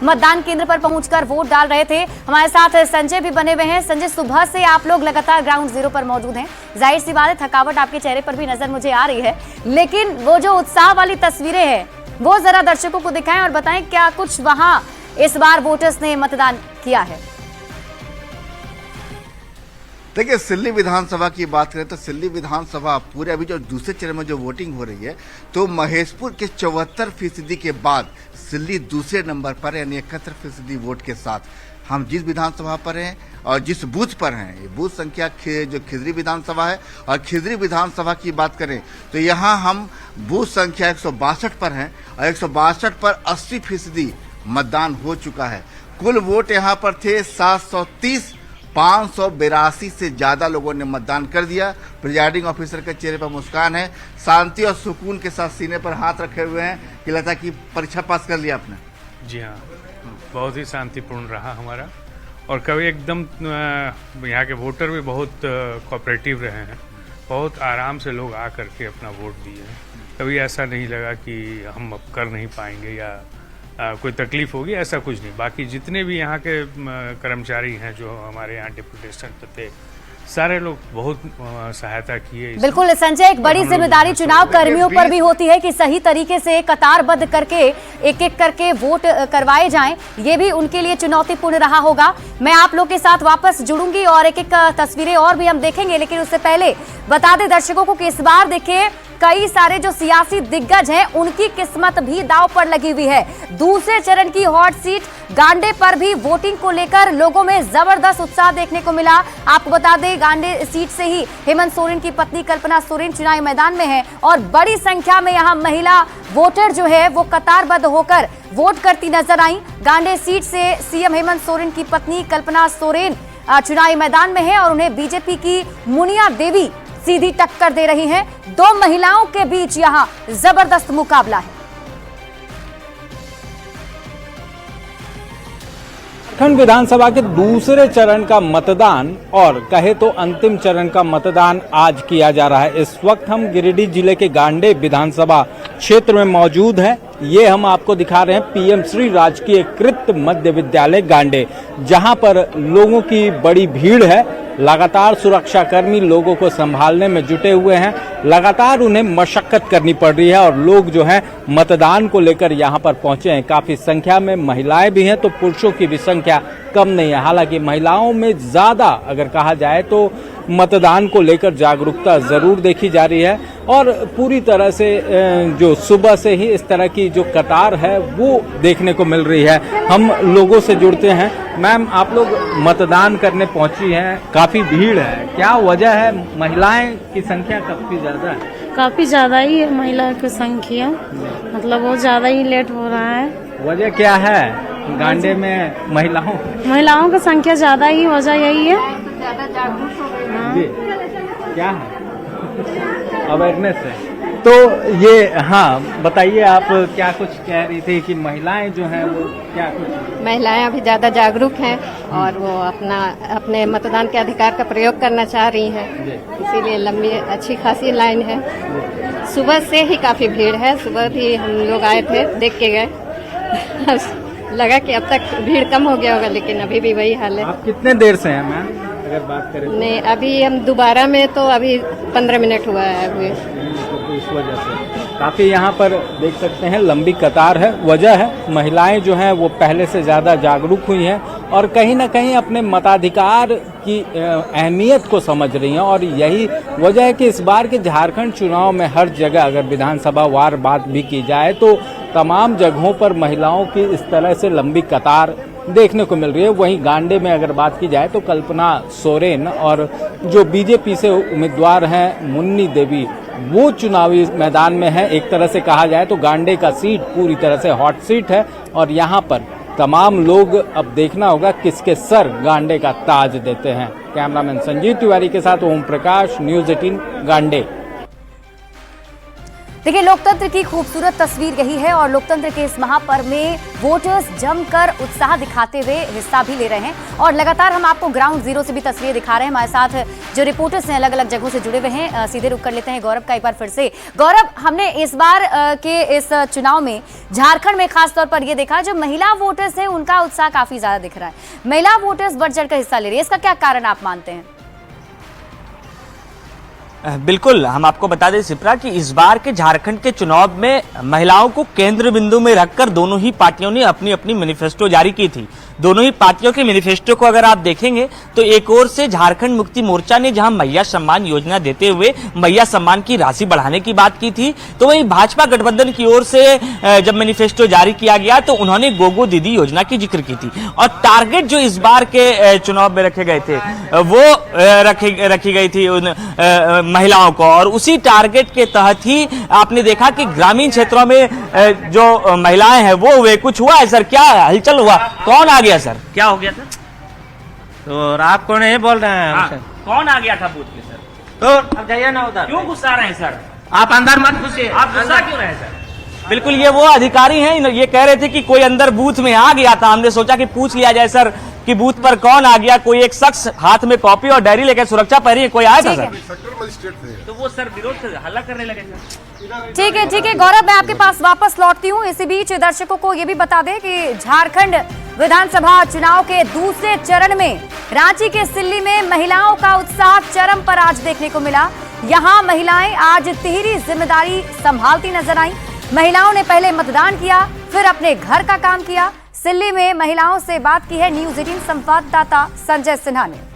मतदान केंद्र पर पहुंचकर वोट डाल रहे थे। हमारे साथ संजय भी बने हुए हैं। संजय, सुबह से आप लोग लगातार ग्राउंड जीरो पर मौजूद हैं। जाहिर सी बात है, थकावट आपके चेहरे पर भी नजर मुझे आ रही है, लेकिन वो जो उत्साह वाली तस्वीरें हैं वो जरा दर्शकों को दिखाएं और बताएं क्या कुछ वहां इस बार वोटर्स ने मतदान किया है। देखिए, सिल्ली विधानसभा की बात करें तो सिल्ली विधानसभा पूरे अभी जो दूसरे चरण में जो वोटिंग हो रही है, तो महेशपुर के 74% के बाद सिल्ली दूसरे नंबर पर, यानी 71% वोट के साथ हम जिस विधानसभा पर हैं और जिस बूथ पर हैं, ये बूथ संख्या जो खिजरी विधानसभा है, और खिजरी विधानसभा की बात करें तो यहाँ हम बूथ संख्या 162 पर हैं और 162 पर 80% मतदान हो चुका है। कुल वोट यहाँ पर थे 730, 582 से ज्यादा लोगों ने मतदान कर दिया। प्रिजाइडिंग ऑफिसर के चेहरे पर मुस्कान है, शांति और सुकून के साथ सीने पर हाथ रखे हुए हैं कि लगता है कि परीक्षा पास कर लिया आपने। जी हाँ, बहुत ही शांतिपूर्ण रहा हमारा, और कभी एकदम यहाँ के वोटर भी बहुत कोऑपरेटिव रहे हैं। बहुत आराम से लोग आ करके अपना वोट दिए हैं। कभी ऐसा नहीं लगा कि हम अब कर नहीं पाएंगे या कोई तकलीफ होगी, ऐसा कुछ नहीं। बाकी जितने भी यहाँ के कर्मचारी हैं जो हमारे यहाँ डिप्यूटेशन पे थे, सारे लोग बहुत सहायता किए। बिल्कुल संजय, एक बड़ी जिम्मेदारी चुनाव कर्मियों पर भी होती है कि सही तरीके से कतारबद्ध करके एक एक करके वोट करवाए जाएं। ये भी उनके लिए चुनौतीपूर्ण रहा होगा। मैं आप लोग के साथ वापस जुड़ूंगी और एक एक तस्वीरें और भी हम देखेंगे, लेकिन उससे पहले बता दें दर्शकों को कि इस बार देखिए कई सारे जो सियासी दिग्गज हैं उनकी किस्मत भी दांव पर लगी हुई है। दूसरे चरण की हॉट सीट गांडे पर भी वोटिंग को लेकर लोगों में जबरदस्त उत्साह देखने को मिला। आपको बता दें, गांडे सीट से ही हेमंत सोरेन की पत्नी कल्पना सोरेन चुनावी मैदान में है और बड़ी संख्या में यहां महिला वोटर जो है वो कतारबद्ध होकर वोट करती नजर आई। गांडे सीट से सीएम हेमंत सोरेन की पत्नी कल्पना सोरेन चुनावी मैदान में है और उन्हें बीजेपी की मुनिया देवी सीधी टक्कर दे रही हैं। दो महिलाओं के बीच यहां जबरदस्त मुकाबला है। झारखंड विधानसभा के दूसरे चरण का मतदान और कहे तो अंतिम चरण का मतदान आज किया जा रहा है। इस वक्त हम गिरिडीह जिले के गांडे विधानसभा क्षेत्र में मौजूद हैं। ये हम आपको दिखा रहे हैं पीएम श्री राजकीय कृत मध्य विद्यालय गांडे, जहां पर लोगों की बड़ी भीड़ है। लगातार सुरक्षाकर्मी लोगों को संभालने में जुटे हुए हैं। लगातार उन्हें मशक्कत करनी पड़ रही है और लोग जो है मतदान को लेकर यहाँ पर पहुंचे हैं। काफी संख्या में महिलाएं भी हैं, तो पुरुषों की भी संख्या कम नहीं है। हालांकि महिलाओं में ज्यादा अगर कहा जाए तो मतदान को लेकर जागरूकता जरूर देखी जा रही है और पूरी तरह से जो सुबह से ही इस तरह की जो कतार है वो देखने को मिल रही है। हम लोगों से जुड़ते हैं। मैम, आप लोग मतदान करने पहुंची हैं, काफी भीड़ है, क्या वजह है? महिलाएं की संख्या काफी ज्यादा है। काफी ज्यादा ही है महिला की संख्या, मतलब बहुत ज्यादा ही लेट हो रहा है। वजह क्या है? गांडे में महिलाओं की संख्या ज्यादा ही, वजह यही है ज्यादा जागरूक हो गई जी। क्या है? अवेयरनेस है। तो ये हाँ बताइए, आप क्या कुछ कह रही थी कि महिलाएं जो हैं वो क्या कुछ? महिलाएं अभी ज्यादा जागरूक हैं और वो अपने मतदान के अधिकार का प्रयोग करना चाह रही हैं, इसीलिए लंबी अच्छी खासी लाइन है। सुबह से ही काफी भीड़ है। सुबह भी हम लोग आए थे, देख के गए। लगा कि अब तक भीड़ कम हो गया होगा, लेकिन अभी भी वही हाल है। आप कितने देर से हैं मैम, अगर बात करें? नहीं, अभी हम दोबारा में तो अभी 15 मिनट हुआ है हुए। तो इस वजह से काफी यहाँ पर देख सकते हैं लंबी कतार है। वजह है महिलाएं जो हैं वो पहले से ज्यादा जागरूक हुई हैं और कहीं ना कहीं अपने मताधिकार की अहमियत को समझ रही हैं। और यही वजह है कि इस बार के झारखंड चुनाव में हर जगह अगर विधानसभा वार बात भी की जाए तो तमाम जगहों पर महिलाओं की इस तरह से लंबी कतार देखने को मिल रही है। वहीं गांडे में अगर बात की जाए तो कल्पना सोरेन और जो बीजेपी से उम्मीदवार हैं मुन्नी देवी, वो चुनावी मैदान में है। एक तरह से कहा जाए तो गांडे का सीट पूरी तरह से हॉट सीट है और यहाँ पर तमाम लोग अब देखना होगा किसके सर गांडे का ताज देते हैं। कैमरामैन संजीव तिवारी के साथ ओम प्रकाश, न्यूज़ 18 गांडे। देखिए, लोकतंत्र की खूबसूरत तस्वीर यही है और लोकतंत्र के इस महापर्व में वोटर्स जमकर उत्साह दिखाते हुए हिस्सा भी ले रहे हैं और लगातार हम आपको ग्राउंड जीरो से भी तस्वीरें दिखा रहे हैं। हमारे साथ जो रिपोर्टर्स हैं अलग अलग जगहों से जुड़े हुए हैं, सीधे रुक कर लेते हैं गौरव का एक बार फिर से। गौरव, हमने इस बार के इस चुनाव में झारखंड में खासतौर पर यह देखा जो महिला वोटर्स हैं उनका उत्साह काफी ज्यादा दिख रहा है। महिला वोटर्स बढ़ चढ़कर हिस्सा ले रही है, इसका क्या कारण आप मानते हैं? बिल्कुल, हम आपको बता दें शिप्रा कि इस बार के झारखंड के चुनाव में महिलाओं को केंद्र बिंदु में रखकर दोनों ही पार्टियों ने अपनी अपनी मैनिफेस्टो जारी की थी। दोनों ही पार्टियों के मैनिफेस्टो को अगर आप देखेंगे तो एक ओर से झारखंड मुक्ति मोर्चा ने जहां मैया सम्मान योजना देते हुए मैया सम्मान की राशि बढ़ाने की बात की थी, तो वहीं भाजपा गठबंधन की ओर से जब मैनिफेस्टो जारी किया गया तो उन्होंने गोगो दीदी योजना की जिक्र की थी। और टारगेट जो इस बार के चुनाव में रखे गए थे वो रखी गई थी उन महिलाओं को, और उसी टारगेट के तहत ही आपने देखा कि ग्रामीण क्षेत्रों में जो महिलाएं हैं वो हुए। कुछ हुआ है सर, क्या हलचल हुआ, कौन आ गया सर, क्या हो गया सर? तो आप कौन है बोल रहे हैं? हाँ, कौन आ गया था बूथ पे सर? तो अब जाइए ना उधर। क्यों गुस्सा रहे हैं सर? आप अंदर मत घुसिए। आप गुस्सा क्यों रहे हैं सर? बिल्कुल, ये वो अधिकारी हैं, ये कह रहे थे कि कोई अंदर बूथ में आ गया था। हमने सोचा कि पूछ लिया जाए सर कि बूथ पर कौन आ गया। कोई एक शख्स हाथ में कॉपी और डायरी लेकर सुरक्षा पहनी है, कोई आया था सर? तो वो सर विरोध से हल्ला करने लगे सर। ठीक है गौरव, मैं आपके पास वापस लौटती हूँ। इसी बीच दर्शकों को ये भी बता दें कि झारखंड विधानसभा चुनाव के दूसरे चरण में रांची के सिल्ली में महिलाओं का उत्साह चरम पर आज देखने को मिला। यहाँ महिलाएं आज तिहरी जिम्मेदारी संभालती नजर आई। महिलाओं ने पहले मतदान किया, फिर अपने घर का काम किया। सिल्ली में महिलाओं से बात की है न्यूज़ 18 संवाददाता संजय सिन्हा ने।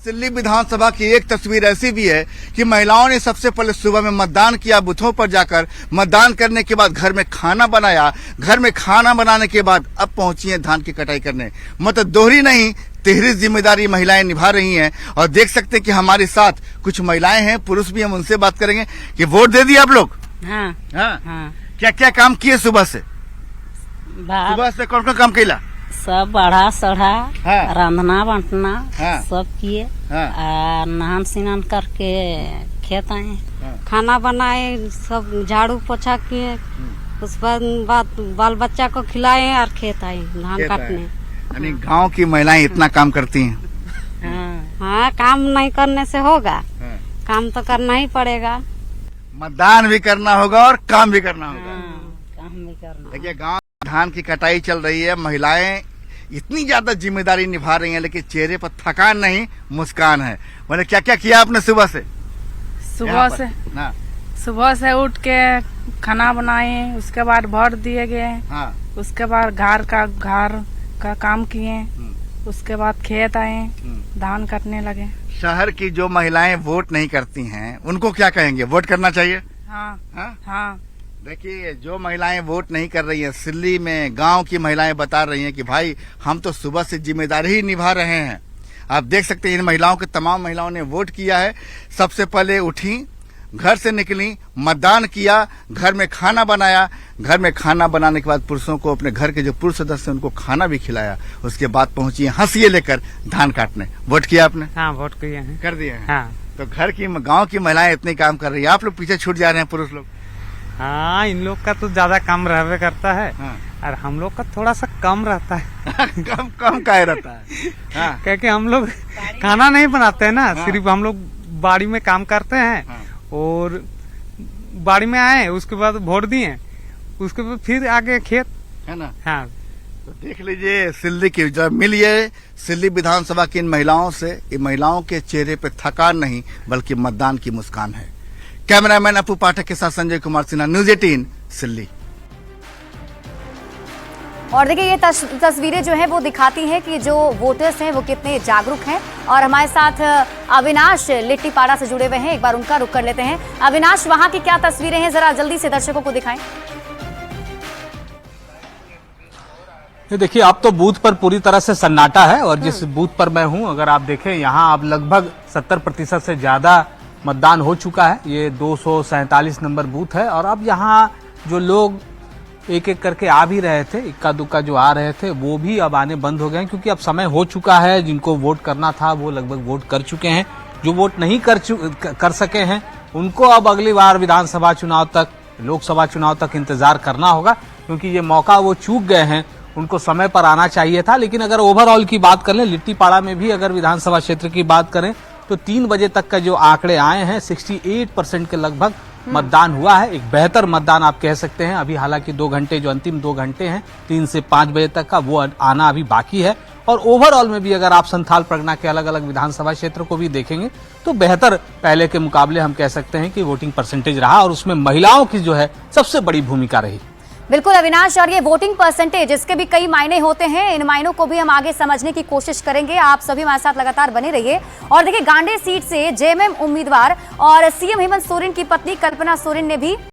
सिल्ली विधानसभा की एक तस्वीर ऐसी भी है कि महिलाओं ने सबसे पहले सुबह में मतदान किया, बूथों पर जाकर मतदान करने के बाद घर में खाना बनाया, घर में खाना बनाने के बाद अब पहुंची हैं धान की कटाई करने। मतलब दोहरी नहीं, तिहरी जिम्मेदारी महिलाएं निभा रही हैं। और देख सकते हैं कि हमारे साथ कुछ महिलाएं हैं, पुरुष भी, हम उनसे बात करेंगे कि वोट दे दिए आप लोग? हाँ हाँ। क्या क्या काम किए सुबह से? सुबह से कौन कौन काम किया? सब बढ़ा सढ़ा, हाँ। रांधना बांटना, हाँ। सब किए। हाँ। नहान स्नान करके खेत आए, हाँ। खाना बनाए, सब झाड़ू पोछा किए, उस बाद बाल बच्चा को खिलाए और खेत आए धान काटने। यानी गांव की महिलाएं इतना काम करती हैं। हाँ, काम नहीं करने से होगा, काम तो करना ही पड़ेगा। मतदान भी करना होगा और काम भी करना होगा। काम भी करना। देखिए, गांव धान की कटाई चल रही है, महिलाएं इतनी ज्यादा जिम्मेदारी निभा रही हैं, लेकिन चेहरे पर थकान नहीं, मुस्कान है। मैंने क्या क्या किया आपने सुबह से? सुबह से उठ के खाना बनाए, उसके बाद वोट दिए गए। हाँ। उसके बाद घर का काम किए, उसके बाद खेत आए, धान काटने लगे। शहर की जो महिलाएं वोट नहीं करती हैं उनको क्या कहेंगे? वोट करना चाहिए? हाँ। देखिए, जो महिलाएं वोट नहीं कर रही हैं, सिल्ली में गांव की महिलाएं बता रही हैं कि भाई हम तो सुबह से जिम्मेदारी ही निभा रहे हैं। आप देख सकते हैं इन महिलाओं के, तमाम महिलाओं ने वोट किया है। सबसे पहले उठी, घर से निकली, मतदान किया, घर में खाना बनाया, घर में खाना बनाने के बाद पुरुषों को, अपने घर के जो पुरुष सदस्य उनको खाना भी खिलाया। उसके बाद पहुंची हंसिए लेकर धान काटने। वोट किया आपने? हाँ, वोट किए हैं। कर दिए हैं। हाँ। तो घर की, गांव की महिलाएं इतने काम कर रही है, आप लोग पीछे छूट जा रहे हैं पुरुष लोग। हाँ, इन लोग का तो ज्यादा काम रहवे करता है। हाँ। और हम लोग का थोड़ा सा कम रहता है। कम क्या रहता है? हाँ। क्योंकि हम लोग खाना नहीं बनाते हैं ना। हाँ। सिर्फ हम लोग बाड़ी में काम करते हैं। हाँ। और बाड़ी में आए, उसके बाद वोट दिए, उसके बाद फिर आगे खेत, है ना। हाँ। तो देख लीजिए, सिल्ली की जब मिलिए सिल्ली विधानसभा की इन महिलाओं से, इन महिलाओं के चेहरे पे थकान नहीं बल्कि मतदान की मुस्कान है। कैमरामैन अपू पाठक के साथ संजय कुमार सिन्हा, न्यूज़ 18 सिल्ली। और देखिए, ये तस्वीरें जो हैं वो दिखाती हैं कि जो वोटर्स हैं वो कितने जागरूक हैं। और हमारे साथ अविनाश लिट्टीपाड़ा से जुड़े हुए हैं, एक बार उनका रुख कर लेते हैं। अविनाश, वहां की क्या तस्वीरें हैं, जरा जल्दी से दर्शकों को दिखाएं। ये देखिए, अब तो बूथ पर पूरी तरह से सन्नाटा है और जिस बूथ पर मैं हूं, अगर आप देखें, यहाँ अब लगभग 70% से ज्यादा मतदान हो चुका है। ये 247 नंबर बूथ है और अब यहाँ जो लोग एक एक करके आ भी रहे थे, इक्का दुक्का जो आ रहे थे, वो भी अब आने बंद हो गए हैं क्योंकि अब समय हो चुका है। जिनको वोट करना था वो लगभग वोट कर चुके हैं। जो वोट नहीं कर सके हैं उनको अब अगली बार विधानसभा चुनाव तक, लोकसभा चुनाव तक इंतजार करना होगा, क्योंकि ये मौका वो चूक गए हैं। उनको समय पर आना चाहिए था। लेकिन अगर ओवरऑल की बात कर लें, लिट्टीपाड़ा में भी अगर विधानसभा क्षेत्र की बात करें तो 3 बजे तक का जो आंकड़े आए हैं 68% के लगभग मतदान हुआ है। एक बेहतर मतदान आप कह सकते हैं। अभी हालांकि 2 घंटे, जो अंतिम 2 घंटे हैं 3 से 5 बजे तक का, वो आना अभी बाकी है। और ओवरऑल में भी अगर आप संथाल परगना के अलग अलग विधानसभा क्षेत्र को भी देखेंगे तो बेहतर पहले के मुकाबले हम कह सकते हैं कि वोटिंग परसेंटेज रहा, और उसमें महिलाओं की जो है सबसे बड़ी भूमिका रही। बिल्कुल अविनाश, और ये वोटिंग परसेंटेज, इसके भी कई मायने होते हैं। इन मायनों को भी हम आगे समझने की कोशिश करेंगे। आप सभी हमारे साथ लगातार बने रहिए। और देखिए, गांडे सीट से जेएमएम उम्मीदवार और सीएम हेमंत सोरेन की पत्नी कल्पना सोरेन ने भी